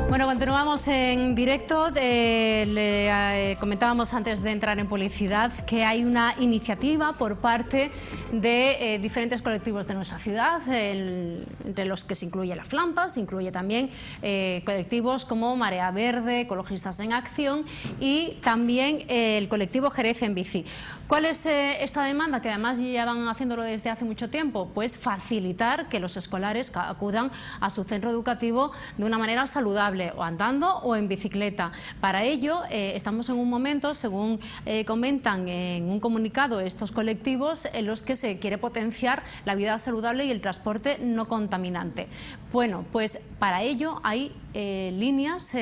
Bueno, continuamos en directo. Le comentábamos antes de entrar en publicidad que hay una iniciativa por parte de diferentes colectivos de nuestra ciudad, entre los que se incluye la Flampa, se incluye también colectivos como Marea Verde, Ecologistas en Acción y también el colectivo Jerez en Bici. ¿Cuál es esta demanda, que además ya van haciéndolo desde hace mucho tiempo? Pues facilitar que los escolares acudan a su centro educativo de una manera saludable, o andando o en bicicleta. Para ello estamos en un momento, según comentan en un comunicado estos colectivos, en los que se quiere potenciar la vida saludable y el transporte no contaminante. Bueno, pues para ello hay líneas,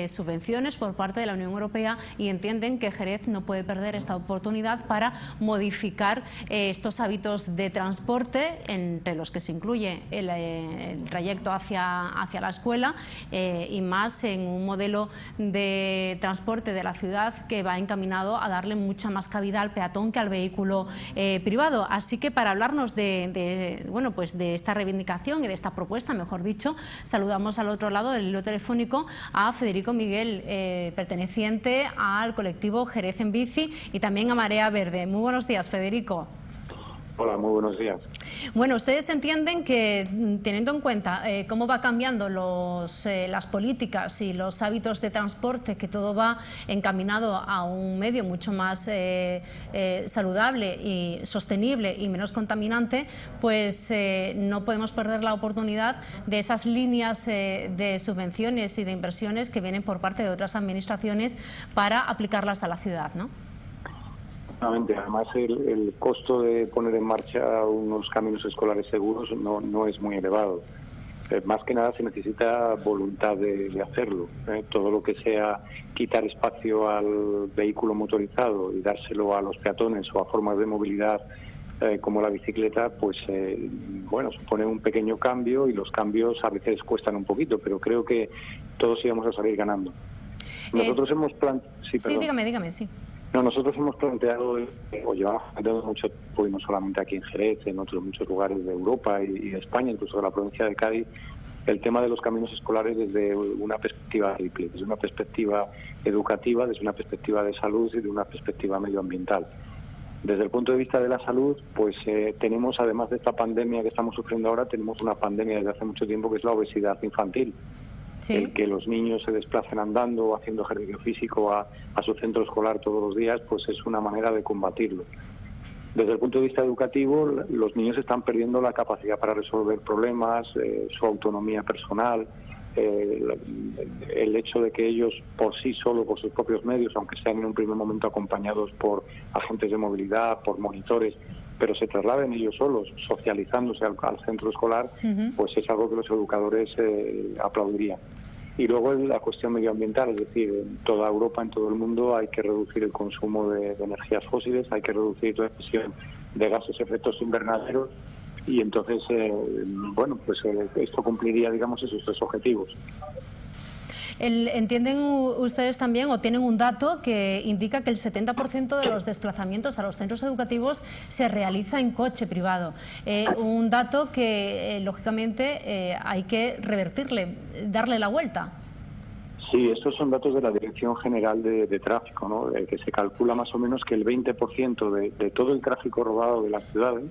subvenciones por parte de la Unión Europea, y entienden que Jerez no puede perder esta oportunidad para modificar estos hábitos de transporte, entre los que se incluye el trayecto hacia la escuela, y más en un modelo de transporte de la ciudad que va encaminado a darle mucha más cabida al peatón que al vehículo privado. Así que para hablarnos bueno, pues de esta reivindicación y de esta propuesta, mejor dicho, saludamos al otro lado del hilo telefónico a Federico Miguel, perteneciente al colectivo Jerez en Bici, y también a Marea Verde. Muy buenos días, Federico. Hola, muy buenos días. Bueno, ustedes entienden que, teniendo en cuenta cómo va cambiando las políticas y los hábitos de transporte, que todo va encaminado a un medio mucho más saludable y sostenible y menos contaminante, pues no podemos perder la oportunidad de esas líneas de subvenciones y de inversiones que vienen por parte de otras administraciones para aplicarlas a la ciudad, ¿no? Además, el costo de poner en marcha unos caminos escolares seguros no es muy elevado. Más que nada se necesita voluntad de hacerlo. Todo lo que sea quitar espacio al vehículo motorizado y dárselo a los peatones o a formas de movilidad como la bicicleta, pues bueno, supone un pequeño cambio, y los cambios a veces cuestan un poquito, pero creo que todos íbamos a salir ganando. Nosotros hemos planteado... Sí, dígame, sí. No, nosotros hemos planteado, o llevamos planteando mucho tiempo, y no solamente aquí en Jerez, en otros muchos lugares de Europa y de España, incluso de la provincia de Cádiz, el tema de los caminos escolares desde una perspectiva triple, desde una perspectiva educativa, desde una perspectiva de salud y de una perspectiva medioambiental. Desde el punto de vista de la salud, pues tenemos, además de esta pandemia que estamos sufriendo ahora, tenemos una pandemia desde hace mucho tiempo, que es la obesidad infantil. Sí. El que los niños se desplacen andando o haciendo ejercicio físico a su centro escolar todos los días, pues es una manera de combatirlo. Desde el punto de vista educativo, los niños están perdiendo la capacidad para resolver problemas, su autonomía personal, el hecho de que ellos por sí solos, por sus propios medios, aunque sean en un primer momento acompañados por agentes de movilidad, por monitores, pero se trasladen ellos solos, socializándose al centro escolar, pues es algo que los educadores aplaudirían. Y luego la cuestión medioambiental, es decir, en toda Europa, en todo el mundo, hay que reducir el consumo de energías fósiles, hay que reducir la emisión de gases efectos invernaderos, y entonces, bueno, pues esto cumpliría, digamos, esos tres objetivos. ¿Entienden ustedes también, o tienen un dato que indica que el 70% de los desplazamientos a los centros educativos se realiza en coche privado? Un dato que, lógicamente, hay que revertirle, darle la vuelta. Sí, estos son datos de la Dirección General de Tráfico, ¿no? Que se calcula más o menos que el 20% de todo el tráfico rodado de las ciudades,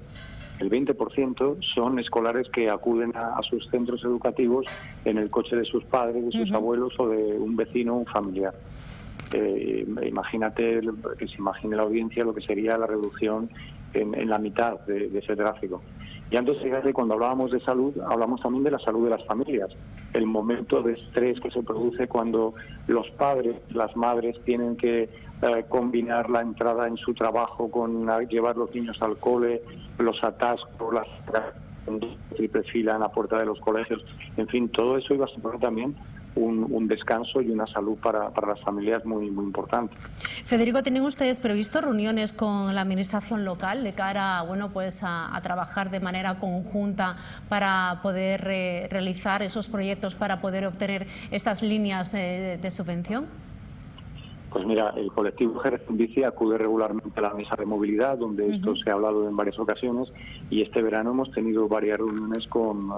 el 20% son escolares que acuden a sus centros educativos en el coche de sus padres, de sus abuelos o de un vecino o un familiar. Imagínate, que se imagine la audiencia lo que sería la reducción en la mitad de ese tráfico. Y antes, fíjate, cuando hablábamos de salud, hablamos también de la salud de las familias. El momento de estrés que se produce cuando los padres, las madres tienen que combinar la entrada en su trabajo con llevar los niños al cole, los atascos, las triple fila en la puerta de los colegios, en fin, todo eso iba a suponer también un descanso y una salud para las familias muy, muy importante. Federico, ¿tienen ustedes previsto reuniones con la administración local de cara, bueno, pues a trabajar de manera conjunta para poder realizar esos proyectos, para poder obtener estas líneas de subvención? Pues mira, el colectivo Jerez en Bici acude regularmente a la mesa de movilidad, donde esto se ha hablado en varias ocasiones, y este verano hemos tenido varias reuniones con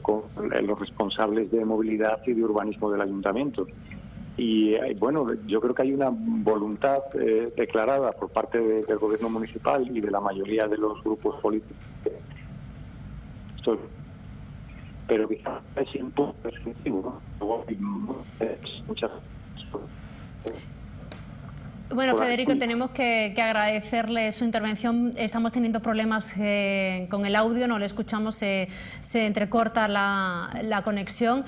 con los responsables de movilidad y de urbanismo del ayuntamiento. Y bueno, yo creo que hay una voluntad declarada por parte del gobierno municipal y de la mayoría de los grupos políticos, pero quizás es un poco restrictivo, ¿no? Muchas. Bueno, Federico, tenemos que agradecerle su intervención. Estamos teniendo problemas con el audio, no le escuchamos, se entrecorta la conexión.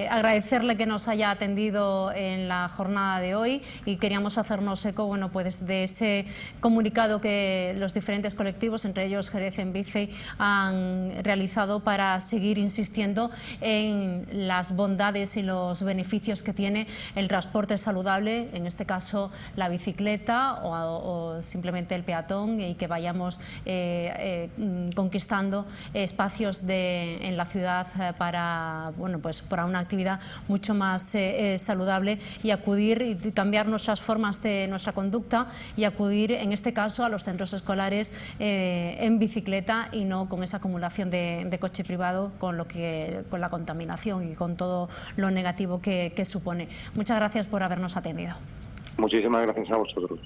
Agradecerle que nos haya atendido en la jornada de hoy y queríamos hacernos eco, bueno, pues de ese comunicado que los diferentes colectivos, entre ellos Jerez en Bici, han realizado para seguir insistiendo en las bondades y los beneficios que tiene el transporte saludable, en este caso la bicicleta o simplemente el peatón, y que vayamos conquistando espacios en la ciudad para, bueno, pues para una actividad mucho más saludable, y acudir y cambiar nuestras formas de nuestra conducta y acudir en este caso a los centros escolares en bicicleta y no con esa acumulación de coche privado, con la contaminación y con todo lo negativo que supone. Muchas gracias por habernos atendido. Muchísimas gracias a vosotros.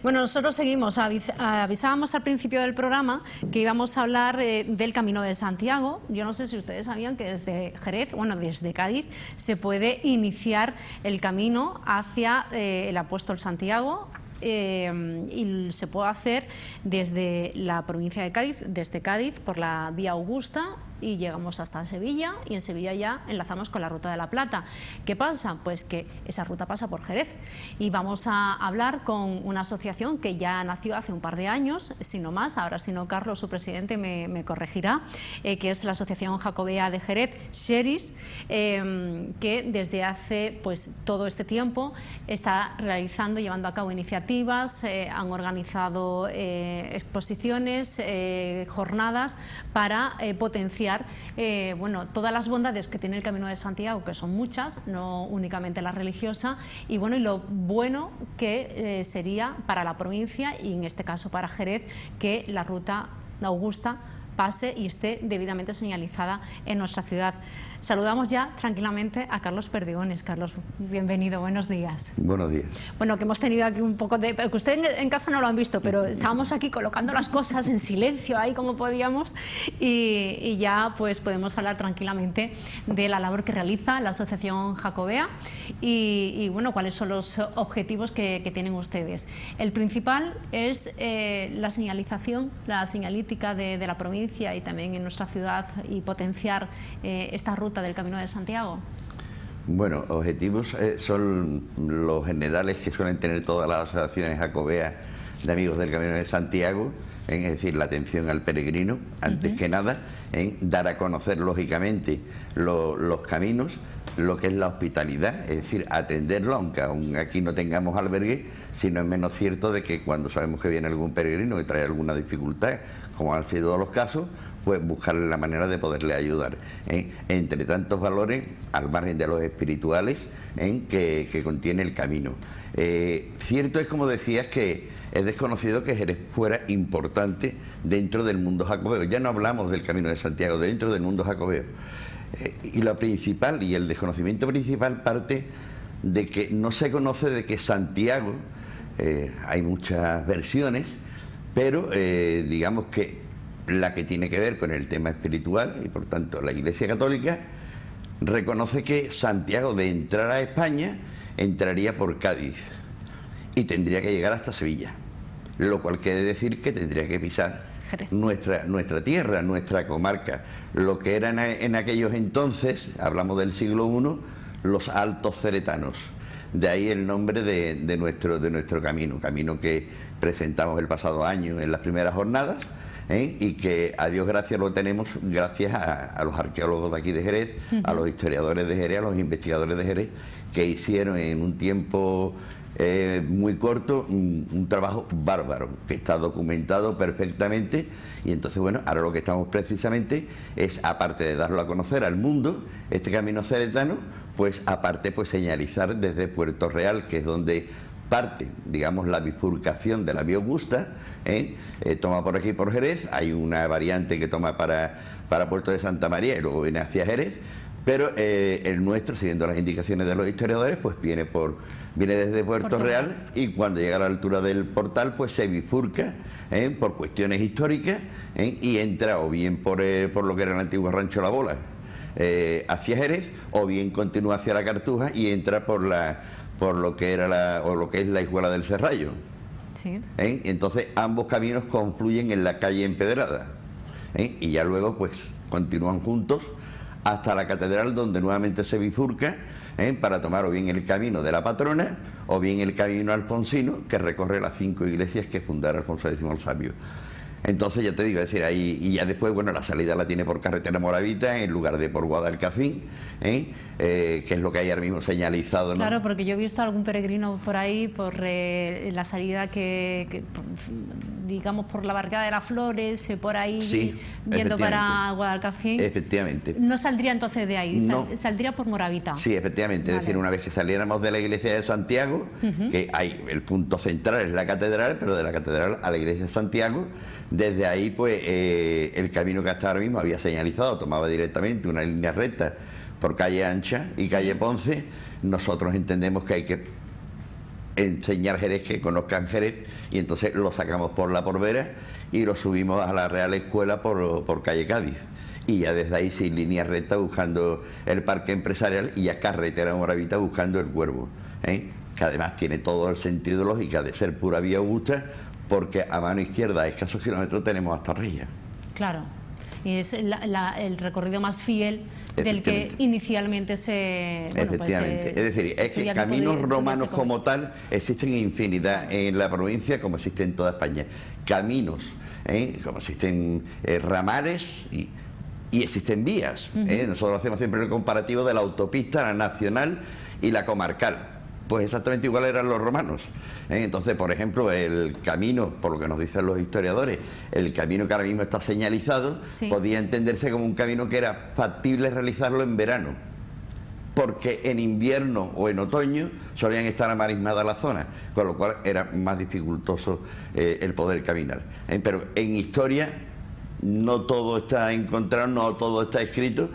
Bueno, nosotros seguimos. Avisábamos al principio del programa que íbamos a hablar del Camino de Santiago. Yo no sé si ustedes sabían que desde Jerez, bueno, desde Cádiz, se puede iniciar el camino hacia el Apóstol Santiago. Y se puede hacer desde la provincia de Cádiz, desde Cádiz por la vía Augusta, y llegamos hasta Sevilla, y en Sevilla ya enlazamos con la Ruta de la Plata. ¿Qué pasa? Pues que esa ruta pasa por Jerez, y vamos a hablar con una asociación que ya nació hace un par de años, si no más, ahora si no Carlos, su presidente, me corregirá, que es la Asociación Jacobea de Jerez, Xeris, que desde hace pues todo este tiempo está realizando, llevando a cabo iniciativas, han organizado exposiciones, jornadas para potenciar bueno, todas las bondades que tiene el Camino de Santiago, que son muchas, no únicamente la religiosa, y bueno, y lo bueno que sería para la provincia, y en este caso para Jerez, que la ruta Augusta pase y esté debidamente señalizada en nuestra ciudad. Saludamos ya tranquilamente a Carlos Perdigones. Carlos, bienvenido, buenos días. Buenos días. Bueno, que hemos tenido aquí un poco de... Porque ustedes en casa no lo han visto, pero estábamos aquí colocando las cosas en silencio, ahí como podíamos, y ya pues podemos hablar tranquilamente de la labor que realiza la Asociación Jacobea y bueno, cuáles son los objetivos que tienen ustedes. El principal es la señalización, la señalítica de la provincia y también en nuestra ciudad, y potenciar esta ruta del Camino de Santiago. Bueno, objetivos son los generales que suelen tener todas las asociaciones jacobeas de amigos del Camino de Santiago, es decir, la atención al peregrino, antes que nada, dar a conocer lógicamente los caminos, lo que es la hospitalidad, es decir, atenderlo, aunque aún aquí no tengamos albergue, sino es menos cierto de que cuando sabemos que viene algún peregrino y trae alguna dificultad, como han sido los casos, pues buscarle la manera de poderle ayudar. Entre tantos valores, al margen de los espirituales que contiene el camino. Cierto es, como decías, que es desconocido que Jerez fuera importante dentro del mundo jacobeo. Ya no hablamos del Camino de Santiago, dentro del mundo jacobeo. Y lo principal, y el desconocimiento principal, parte de que no se conoce de que Santiago, hay muchas versiones, pero digamos que la que tiene que ver con el tema espiritual, y por tanto la Iglesia Católica, reconoce que Santiago, de entrar a España, entraría por Cádiz y tendría que llegar hasta Sevilla, lo cual quiere decir que tendría que pisar nuestra tierra, nuestra comarca, lo que eran en aquellos entonces, hablamos del siglo I, los Altos Ceretanos. De ahí el nombre de nuestro camino que presentamos el pasado año en las primeras jornadas, y que a Dios gracias lo tenemos gracias a los arqueólogos de aquí de Jerez, a los historiadores de Jerez, a los investigadores de Jerez, que hicieron en un tiempo muy corto un trabajo bárbaro, que está documentado perfectamente. Y entonces, bueno, ahora lo que estamos precisamente es, aparte de darlo a conocer al mundo, este camino ceretano, pues aparte pues señalizar desde Puerto Real, que es donde parte, digamos, la bifurcación de la vía Augusta, toma por aquí por Jerez, hay una variante que toma para para Puerto de Santa María y luego viene hacia Jerez, pero el nuestro, siguiendo las indicaciones de los historiadores, pues viene desde Puerto Real, y cuando llega a la altura del Portal pues se bifurca por cuestiones históricas, y entra o bien por lo que era el antiguo Rancho La Bola hacia Jerez, o bien continúa hacia la Cartuja y entra por lo que era lo que es la Hijuela del Serrallo. Sí. Entonces ambos caminos confluyen en la calle Empedrada, y ya luego pues continúan juntos hasta la catedral, donde nuevamente se bifurca para tomar o bien el camino de la patrona o bien el camino alfonsino, que recorre las 5 iglesias que fundara Alfonso X el Sabio. Entonces ya te digo, es decir, ahí, y ya después, bueno, la salida la tiene por carretera Moravita en lugar de por Guadalcacín, que es lo que hay ahora mismo señalizado, ¿no? Claro, porque yo he visto algún peregrino por ahí, por la salida digamos, por la Barricada de las Flores, por ahí, sí, yendo para Guadalcacín. Efectivamente. No saldría entonces de ahí, no. Saldría por Moravita. Sí, efectivamente. Vale. Es decir, una vez que saliéramos de la iglesia de Santiago, que hay el punto central es la catedral, pero de la catedral a la iglesia de Santiago, desde ahí pues el camino que hasta ahora mismo había señalizado tomaba directamente una línea recta por calle Ancha y calle Ponce. Nosotros entendemos que hay que enseñar Jerez, que conozcan Jerez, y entonces lo sacamos por la Porvera y lo subimos a la Real Escuela por calle Cádiz, y ya desde ahí sin línea recta buscando el parque empresarial, y ya carretera Moravita buscando el Cuervo, que además tiene todo el sentido lógico de ser pura vía augusta, porque a mano izquierda a escasos kilómetros tenemos hasta Rilla. Claro, y es el recorrido más fiel del que inicialmente se... Bueno, efectivamente, es decir, es que caminos romanos como tal existen infinidad en la provincia, como existen en toda España. Caminos, como existen ramales y existen vías. Nosotros hacemos siempre el comparativo de la autopista, la nacional y la comarcal. Pues exactamente igual eran los romanos. Entonces, por ejemplo, el camino, por lo que nos dicen los historiadores, el camino que ahora mismo está señalizado, sí, podía entenderse como un camino que era factible realizarlo en verano, porque en invierno o en otoño solían estar amarismadas las zonas, con lo cual era más dificultoso el poder caminar. Pero en historia no todo está encontrado, no todo está escrito,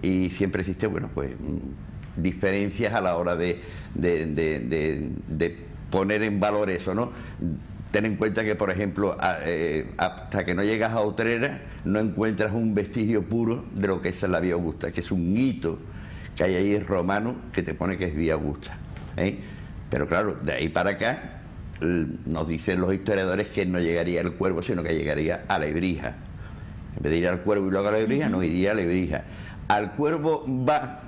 y siempre existe, bueno, pues diferencias a la hora de poner en valor eso, ¿no? Ten en cuenta que, por ejemplo, hasta que no llegas a Utrera no encuentras un vestigio puro de lo que es la Vía Augusta, que es un hito que hay ahí romano que te pone que es Vía Augusta, Pero claro, de ahí para acá nos dicen los historiadores que no llegaría al Cuervo, sino que llegaría a la Ebrija. En vez de ir al Cuervo y luego a la Ebrija, no iría a la Ebrija. Al Cuervo va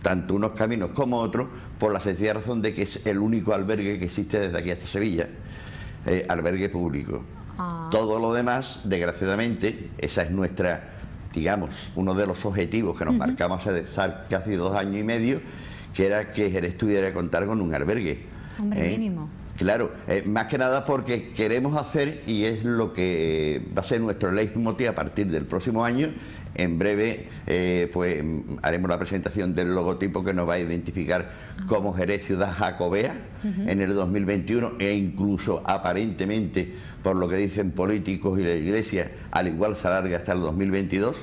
tanto unos caminos como otros, por la sencilla razón de que es el único albergue que existe desde aquí hasta Sevilla, albergue público. Todo lo demás, desgraciadamente, esa es nuestra, digamos, uno de los objetivos que nos marcamos hace casi 2 años y medio, que era que Jerez tuviera que contar con un albergue. Hombre, mínimo. Claro, más que nada porque queremos hacer, y es lo que va a ser nuestro leitmotiv a partir del próximo año. En breve pues haremos la presentación del logotipo que nos va a identificar como Jerez Ciudad Jacobea en el 2021, e incluso aparentemente, por lo que dicen políticos y la Iglesia, al igual se alarga hasta el 2022.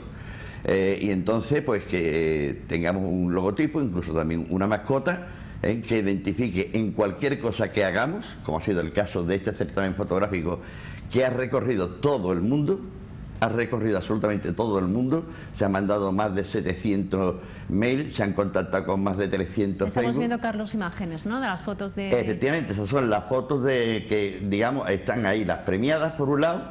Y entonces pues que tengamos un logotipo, incluso también una mascota, que identifique en cualquier cosa que hagamos, como ha sido el caso de este certamen fotográfico que ha recorrido todo el mundo. Ha recorrido absolutamente todo el mundo, se han mandado más de 700 mails, se han contactado con más de 300 Estamos Facebook. viendo, Carlos, imágenes, ¿no?, de las fotos de... Efectivamente, esas son las fotos de que, digamos, están ahí las premiadas por un lado,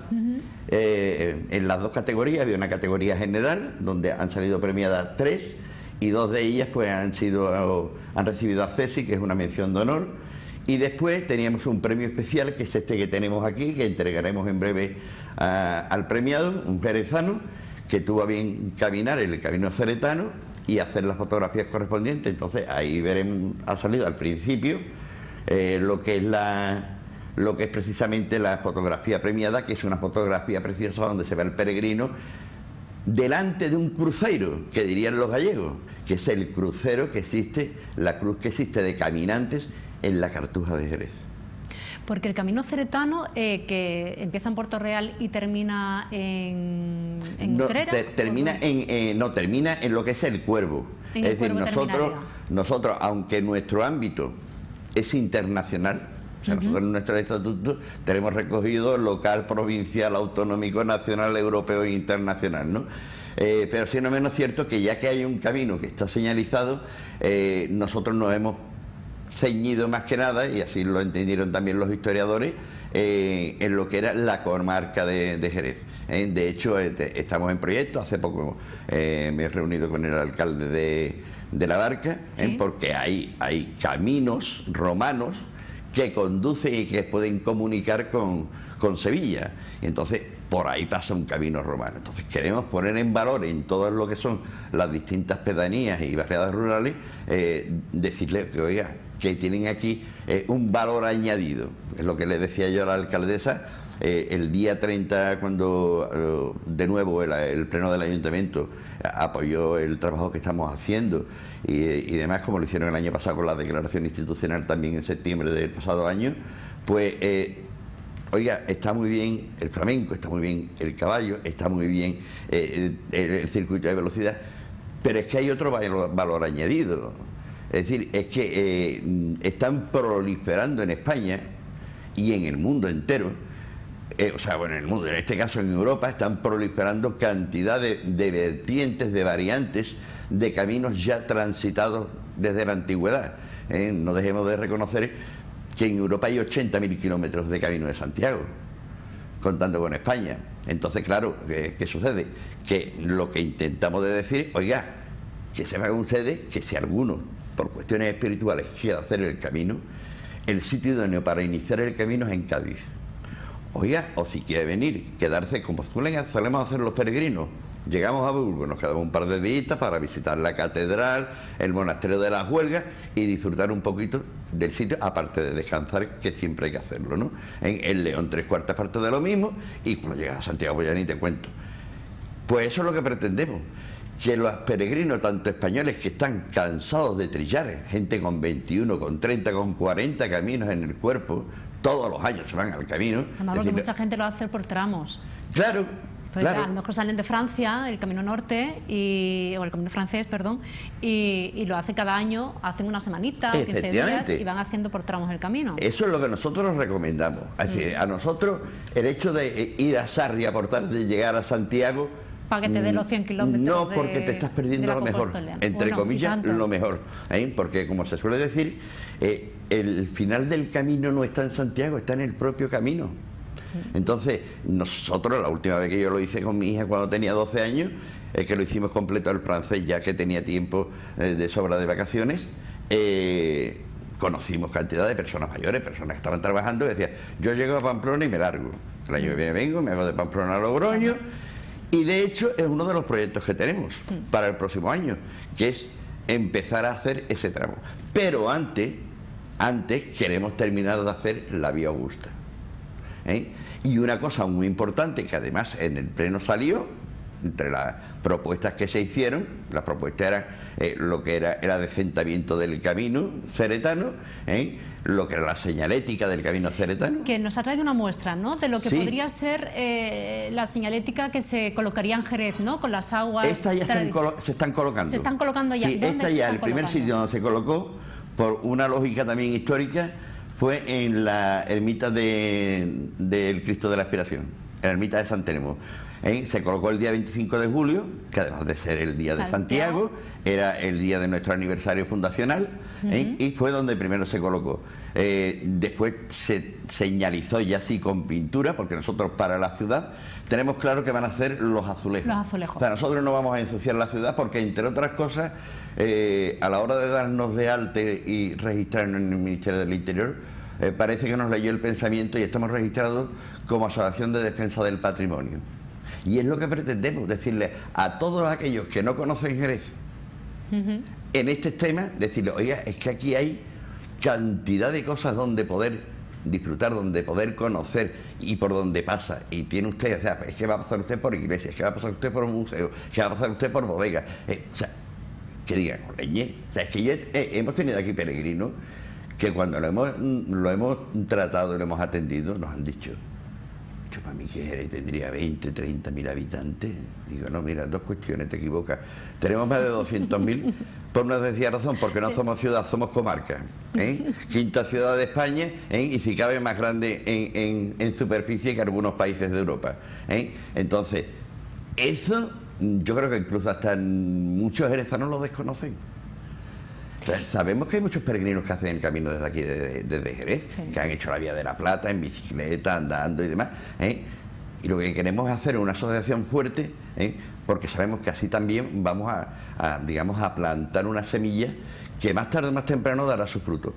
en las 2 categorías. Había una categoría general donde han salido premiadas 3, y 2 de ellas pues han recibido accesi, que es una mención de honor. Y después teníamos un premio especial, que es este que tenemos aquí, que entregaremos en breve al premiado, un jerezano, que tuvo a bien caminar el camino ceretano y hacer las fotografías correspondientes. Entonces ahí veremos, ha salido al principio lo que es precisamente la fotografía premiada, que es una fotografía preciosa donde se ve al peregrino delante de un cruceiro, que dirían los gallegos, que es el crucero que existe, la cruz que existe de caminantes en la Cartuja de Jerez. Porque el camino ceretano, que empieza en Puerto Real y termina en Utrera... termina en lo que es el Cuervo. Es decir, nosotros, aunque nuestro ámbito es internacional, o sea, nosotros en nuestro estatuto tenemos recogido local, provincial, autonómico, nacional, europeo e internacional, ¿no? Pero sí no menos cierto que ya que hay un camino que está señalizado, nosotros nos hemos ceñido más que nada, y así lo entendieron también los historiadores, en lo que era la comarca de Jerez. De hecho, estamos en proyecto. Hace poco me he reunido con el alcalde de La Barca, ¿sí? Porque hay caminos romanos que conducen y que pueden comunicar con Sevilla, y entonces por ahí pasa un camino romano. Entonces queremos poner en valor en todo lo que son las distintas pedanías y barriadas rurales, decirle que, oiga, que tienen aquí un valor añadido. Es lo que le decía yo a la alcaldesa el día 30, cuando de nuevo el pleno del ayuntamiento apoyó el trabajo que estamos haciendo y demás, como lo hicieron el año pasado con la declaración institucional también en septiembre del pasado año. Pues oiga, está muy bien el flamenco, está muy bien el caballo, está muy bien el circuito de velocidad, pero es que hay otro valor añadido. Es decir, es que están proliferando en España y en el mundo entero, o sea, bueno, en el mundo, en este caso en Europa, están proliferando cantidad de vertientes, de variantes, de caminos ya transitados desde la antigüedad. No dejemos de reconocer que en Europa hay 80.000 kilómetros de Camino de Santiago, contando con España. Entonces, claro, ¿qué sucede? Que lo que intentamos de decir, oiga, que sepan ustedes que si alguno, por cuestiones espirituales, quiere hacer el camino, el sitio idóneo para iniciar el camino es en Cádiz. Oiga, o si quiere venir, quedarse como solemos hacer los peregrinos. Llegamos a Burgos, nos quedamos un par de días para visitar la catedral, el monasterio de las Huelgas y disfrutar un poquito del sitio, aparte de descansar, que siempre hay que hacerlo, ¿no? En León 3/4 partes de lo mismo, y cuando llegas a Santiago pues ya ni te cuento. Pues eso es lo que pretendemos, que los peregrinos, tanto españoles que están cansados de trillar, gente con 21, con 30, con 40 caminos en el cuerpo, todos los años se van al camino. Además, porque mucha gente lo hace por tramos. Claro. Porque claro. A lo mejor salen de Francia, el camino norte, o el camino francés, perdón, y lo hacen cada año, hacen una semanita, 15 días, y van haciendo por tramos el camino. Eso es lo que nosotros recomendamos. Es decir, a nosotros el hecho de ir a Sarria por tal de llegar a Santiago, para que te dé los 100 kilómetros. No, porque te estás perdiendo lo mejor, entre comillas, lo mejor. Porque, como se suele decir, el final del camino no está en Santiago, está en el propio camino. Entonces, nosotros, la última vez que yo lo hice con mi hija cuando tenía 12 años, que lo hicimos completo el francés, ya que tenía tiempo de sobra de vacaciones, conocimos cantidad de personas mayores, personas que estaban trabajando, y decían, yo llego a Pamplona y me largo. El año que viene vengo, me hago de Pamplona a Logroño, y de hecho es uno de los proyectos que tenemos para el próximo año, que es empezar a hacer ese tramo. Pero antes queremos terminar de hacer la Vía Augusta. Y una cosa muy importante que además en el pleno salió, entre las propuestas que se hicieron, las propuestas eran lo que era el adecentamiento del camino ceretano, lo que era la señalética del camino ceretano. Que nos ha traído una muestra, ¿no?, de lo que podría ser la señalética que se colocaría en Jerez, ¿no?, con las aguas. Estas ya se están colocando. Se están colocando ya. Sí, esta ya, el primer sitio donde se colocó, por una lógica también histórica, fue en la ermita del Cristo de la Aspiración, en la ermita de San Telmo. Se colocó el día 25 de julio, que además de ser el día de Santiago, era el día de nuestro aniversario fundacional, y fue donde primero se colocó. Después se señalizó ya así con pintura, porque nosotros para la ciudad tenemos claro que van a hacer los azulejos. Los azulejos. O sea, nosotros no vamos a ensuciar la ciudad porque, entre otras cosas, a la hora de darnos de alta y registrarnos en el Ministerio del Interior, parece que nos leyó el pensamiento y estamos registrados como Asociación de Defensa del Patrimonio. Y es lo que pretendemos, decirle a todos aquellos que no conocen Jerez, en este tema, decirle, oiga, es que aquí hay cantidad de cosas donde poder disfrutar, donde poder conocer y por donde pasa. Y tiene usted, o sea, es que va a pasar usted por iglesias, es que va a pasar usted por un museo, es que va a pasar usted por bodegas. O sea, que digan, leñe. O sea, es que hemos tenido aquí peregrinos que cuando lo hemos tratado y lo hemos atendido, nos han dicho: yo para mí que Jerez tendría 20, 30.000 habitantes. Digo, no, mira, dos cuestiones, te equivocas. Tenemos más de 200.000 por una sencilla razón, porque no somos ciudad, somos comarca, ¿eh? Quinta ciudad de España, ¿eh? Y si cabe más grande en superficie que algunos países de Europa, ¿eh? Entonces, eso yo creo que incluso hasta muchos jerezanos lo desconocen. Entonces, sabemos que hay muchos peregrinos que hacen el camino desde aquí, desde Jerez, sí, que han hecho la Vía de la Plata en bicicleta, andando y demás, ¿eh? Y lo que queremos es hacer una asociación fuerte, ¿eh? Porque sabemos que así también vamos digamos, a plantar una semilla que más tarde o más temprano dará sus frutos.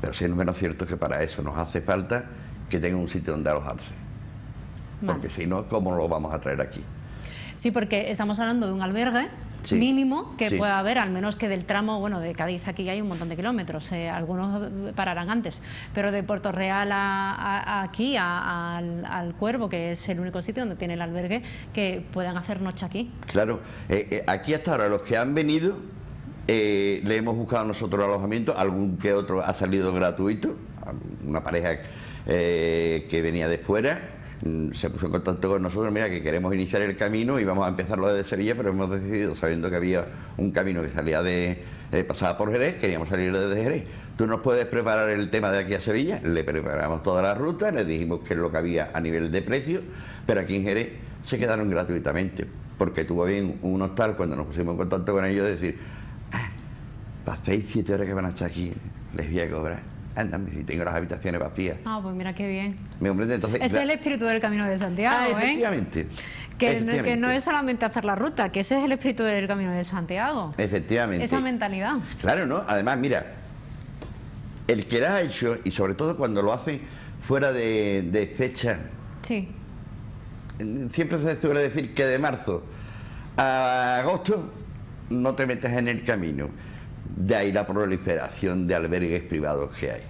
Pero sí es menos cierto que para eso nos hace falta que tengan un sitio donde alojarse. Porque si no, ¿cómo lo vamos a traer aquí? Sí, porque estamos hablando de un albergue, sí, mínimo que, sí, pueda haber, al menos que del tramo, bueno, de Cádiz aquí hay un montón de kilómetros, algunos pararán antes, pero de Puerto Real aquí, al Cuervo, que es el único sitio donde tiene el albergue, que puedan hacer noche aquí. Claro, aquí hasta ahora los que han venido, le hemos buscado nosotros alojamiento, algún que otro ha salido gratuito, una pareja que venía de fuera, se puso en contacto con nosotros: mira, que queremos iniciar el camino y vamos a empezarlo desde Sevilla, pero hemos decidido, sabiendo que había un camino que salía pasaba por Jerez, queríamos salir desde Jerez. ¿Tú nos puedes preparar el tema de aquí a Sevilla? Le preparamos toda la ruta, les dijimos qué es lo que había a nivel de precio, pero aquí en Jerez se quedaron gratuitamente, porque tuvo bien un hostal, cuando nos pusimos en contacto con ellos, decir: para 6, 7 horas que van a estar aquí, les voy a cobrar. Ándame, si tengo las habitaciones vacías. Ah, pues mira qué bien. Entonces, ese es el espíritu del Camino de Santiago, efectivamente. Que no es solamente hacer la ruta, que ese es el espíritu del Camino de Santiago. Efectivamente. Esa mentalidad. Claro, ¿no? Además, mira, el que la ha hecho, y sobre todo cuando lo hace fuera de fecha, sí, siempre se suele decir que de marzo a agosto no te metes en el camino. De ahí la proliferación de albergues privados que hay.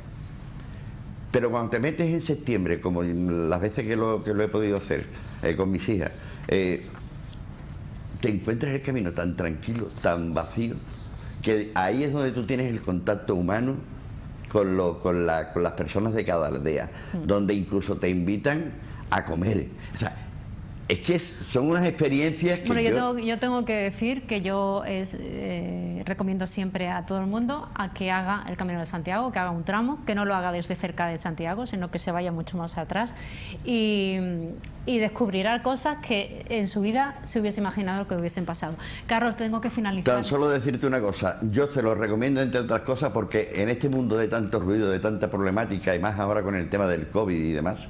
Pero cuando te metes en septiembre, como las veces que lo he podido hacer con mis hijas, te encuentras el camino tan tranquilo, tan vacío, que ahí es donde tú tienes el contacto humano con las personas de cada aldea, donde incluso te invitan a comer. O sea, es que son unas experiencias que yo tengo que decir que yo recomiendo siempre a todo el mundo a que haga el Camino de Santiago, que haga un tramo, que no lo haga desde cerca de Santiago, sino que se vaya mucho más atrás y descubrirá cosas que en su vida se hubiese imaginado que hubiesen pasado. Carlos, tengo que finalizar. Tan solo decirte una cosa, yo se lo recomiendo entre otras cosas porque en este mundo de tanto ruido, de tanta problemática y más ahora con el tema del COVID y demás,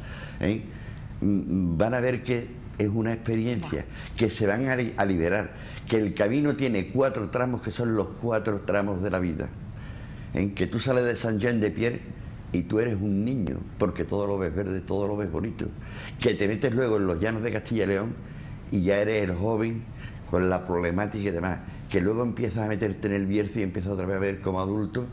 van a ver que es una experiencia, que se van a liberar, que el camino tiene 4 tramos que son los 4 tramos de la vida, en que tú sales de Saint-Jean-de-Pierre y tú eres un niño, porque todo lo ves verde, todo lo ves bonito, que te metes luego en los llanos de Castilla y León y ya eres el joven con la problemática y demás, que luego empiezas a meterte en el Bierzo y empiezas otra vez a ver como adulto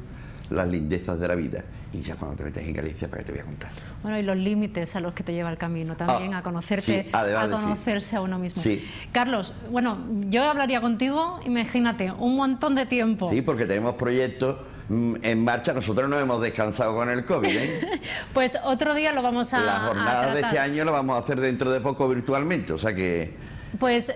las lindezas de la vida. Y ya cuando te metes en Galicia, ¿para qué te voy a contar? Bueno, y los límites a los que te lleva el camino también, a conocerte, sí, a conocerse a uno mismo. Sí. Carlos, bueno, yo hablaría contigo, imagínate, un montón de tiempo. Sí, porque tenemos proyectos en marcha, nosotros no hemos descansado con el COVID, Pues otro día lo vamos a La jornada de este año lo vamos a hacer dentro de poco virtualmente, o sea que... Pues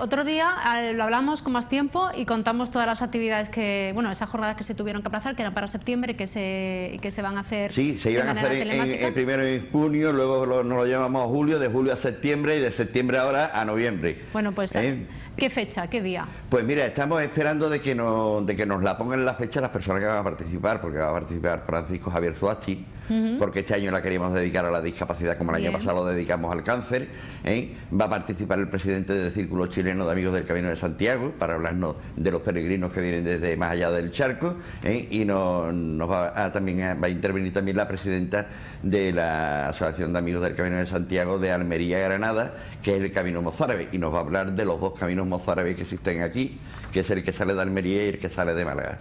otro día lo hablamos con más tiempo y contamos todas las actividades esas jornadas que se tuvieron que aplazar, que eran para septiembre, que se van a hacer. Sí, se iban a hacer primero en junio, luego nos lo llevamos a julio, de julio a septiembre y de septiembre ahora a noviembre. Bueno, pues ¿qué fecha, qué día? Pues mira, estamos esperando de que nos la pongan la fecha las personas que van a participar, porque va a participar Francisco Javier Suachi, porque este año la queríamos dedicar a la discapacidad como el año pasado lo dedicamos al cáncer. Va a participar el presidente del Círculo Chileno de Amigos del Camino de Santiago para hablarnos de los peregrinos que vienen desde más allá del charco, y nos va a intervenir también la presidenta de la Asociación de Amigos del Camino de Santiago de Almería y Granada, que es el Camino Mozárabe, y nos va a hablar de los 2 caminos mozárabes que existen aquí, que es el que sale de Almería y el que sale de Málaga.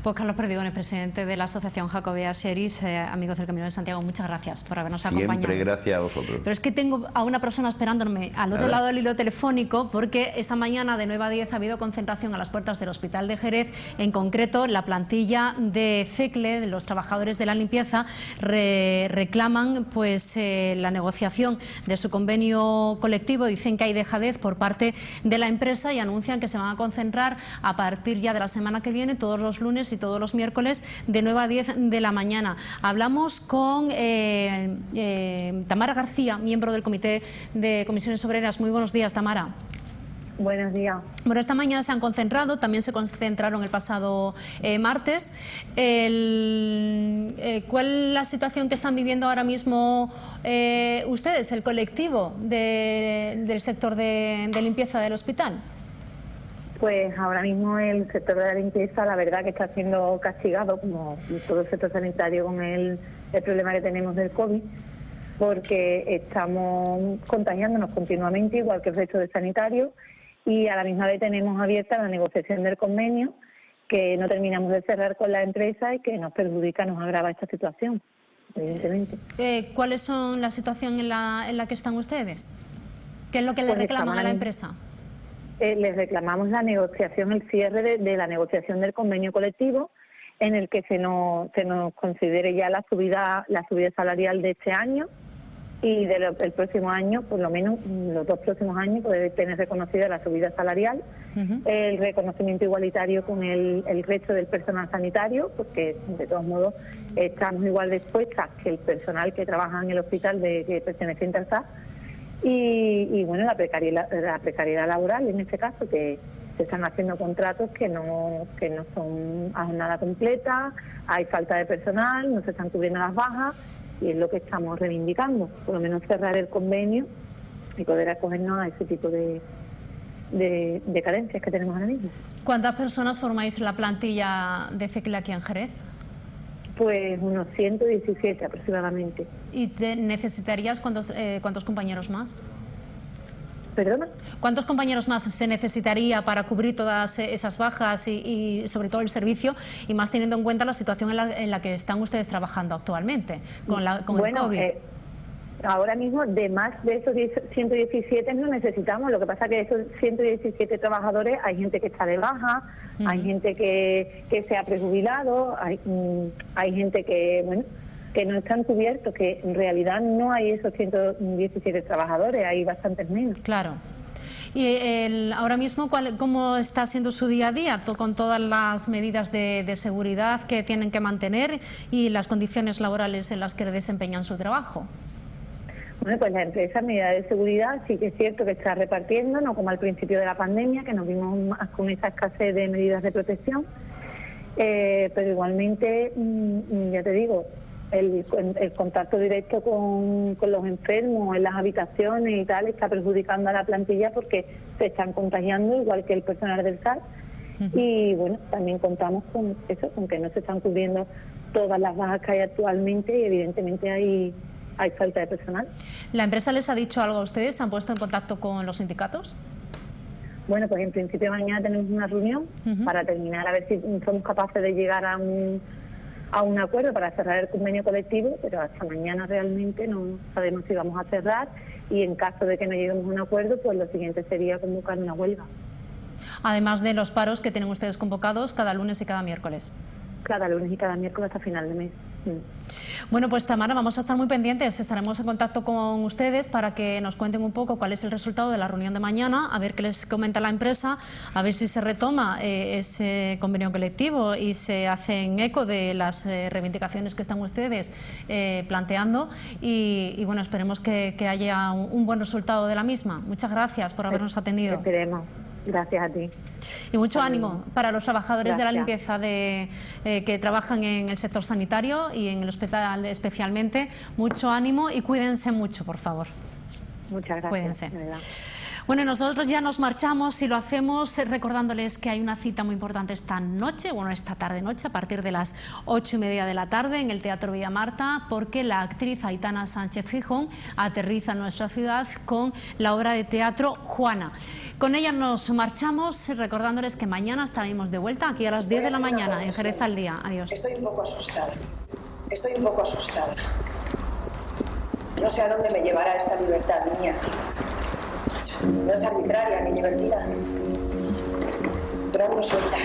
Pues Carlos Perdigones, presidente de la Asociación Jacobea Xeris, amigos del Camino de Santiago, muchas gracias por habernos acompañado. Siempre gracias a vosotros. Pero es que tengo a una persona esperándome al otro lado del hilo telefónico, porque esta mañana de 9 a 10 ha habido concentración a las puertas del Hospital de Jerez. En concreto, la plantilla de CECLE, de los trabajadores de la limpieza, reclaman pues la negociación de su convenio colectivo. Dicen que hay dejadez por parte de la empresa y anuncian que se van a concentrar a partir ya de la semana que viene, todos los lunes y todos los miércoles, de 9 a 10 de la mañana. Hablamos con Tamara García, miembro del Comité de Comisiones Obreras. Muy buenos días, Tamara. Buenos días. Bueno, esta mañana se han concentrado, también se concentraron el pasado martes. ¿Cuál es la situación que están viviendo ahora mismo ustedes, el colectivo del sector de limpieza del hospital? Pues ahora mismo el sector de la limpieza, la verdad que está siendo castigado, como todo el sector sanitario, con el problema que tenemos del COVID, porque estamos contagiándonos continuamente, igual que el resto de sanitarios, y a la misma vez tenemos abierta la negociación del convenio, que no terminamos de cerrar con la empresa y que nos perjudica, nos agrava esta situación, evidentemente. ¿Cuáles son la situación en la que están ustedes? ¿Qué es lo que le reclaman a la empresa? Les reclamamos la negociación, el cierre de la negociación del convenio colectivo, en el que se nos considere ya la subida salarial de este año y del próximo año, por lo menos los 2 próximos años, poder tener reconocida la subida salarial, el reconocimiento igualitario con el resto del personal sanitario, porque de todos modos estamos igual dispuestas que el personal que trabaja en el hospital que perteneciente al SAS. Y bueno, la precariedad laboral en este caso, que se están haciendo contratos que no son a jornada completa, hay falta de personal, no se están cubriendo las bajas, y es lo que estamos reivindicando, por lo menos cerrar el convenio y poder acogernos a ese tipo de carencias que tenemos ahora mismo. ¿Cuántas personas formáis la plantilla de CECLE aquí en Jerez? Pues unos 117 aproximadamente. ¿Y necesitarías cuántos compañeros más? ¿Perdona? ¿Cuántos compañeros más se necesitaría para cubrir todas esas bajas y sobre todo el servicio, y más teniendo en cuenta la situación en la que están ustedes trabajando actualmente con el COVID? Ahora mismo, de más de esos 117 no necesitamos. Lo que pasa es que esos 117 trabajadores, hay gente que está de baja, hay gente que se ha prejubilado, hay gente que no están cubiertos, que en realidad no hay esos 117 trabajadores, hay bastantes menos. Claro. Y ahora mismo, ¿cómo está siendo su día a día con todas las medidas de seguridad que tienen que mantener y las condiciones laborales en las que desempeñan su trabajo? Bueno, pues la empresa, medida de seguridad, sí que es cierto que está repartiendo, no como al principio de la pandemia, que nos vimos más con esa escasez de medidas de protección, pero igualmente, ya te digo, el contacto directo con los enfermos en las habitaciones y tal está perjudicando a la plantilla, porque se están contagiando igual que el personal del SAS. Y bueno, también contamos con eso, con que no se están cubriendo todas las bajas que hay actualmente, y evidentemente hay falta de personal. ¿La empresa les ha dicho algo a ustedes? ¿Se han puesto en contacto con los sindicatos? Bueno, pues en principio mañana tenemos una reunión para terminar, a ver si somos capaces de llegar a un acuerdo para cerrar el convenio colectivo, pero hasta mañana realmente no sabemos si vamos a cerrar, y en caso de que no lleguemos a un acuerdo, pues lo siguiente sería convocar una huelga. Además de los paros que tienen ustedes convocados cada lunes y cada miércoles. Cada lunes y cada miércoles hasta final de mes. Bueno, pues Tamara, vamos a estar muy pendientes, estaremos en contacto con ustedes para que nos cuenten un poco cuál es el resultado de la reunión de mañana, a ver qué les comenta la empresa, a ver si se retoma ese convenio colectivo y se hacen eco de las reivindicaciones que están ustedes planteando, y bueno, esperemos que haya un buen resultado de la misma. Muchas gracias por habernos atendido. Esperemos. Gracias a ti. Y mucho ánimo para los trabajadores de la limpieza que trabajan en el sector sanitario y en el hospital especialmente. Mucho ánimo y cuídense mucho, por favor. Muchas gracias. Cuídense. Bueno, nosotros ya nos marchamos y lo hacemos recordándoles que hay una cita muy importante esta noche, bueno, esta tarde-noche, a partir de las 8:30 de la tarde en el Teatro Villa Marta, porque la actriz Aitana Sánchez Gijón aterriza en nuestra ciudad con la obra de teatro Juana. Con ella nos marchamos recordándoles que mañana estaremos de vuelta aquí a las 10 de la mañana en Jerez al Día. Adiós. Estoy un poco asustada. No sé a dónde me llevará esta libertad mía. No es arbitraria ni libertina, pero aún no suelta.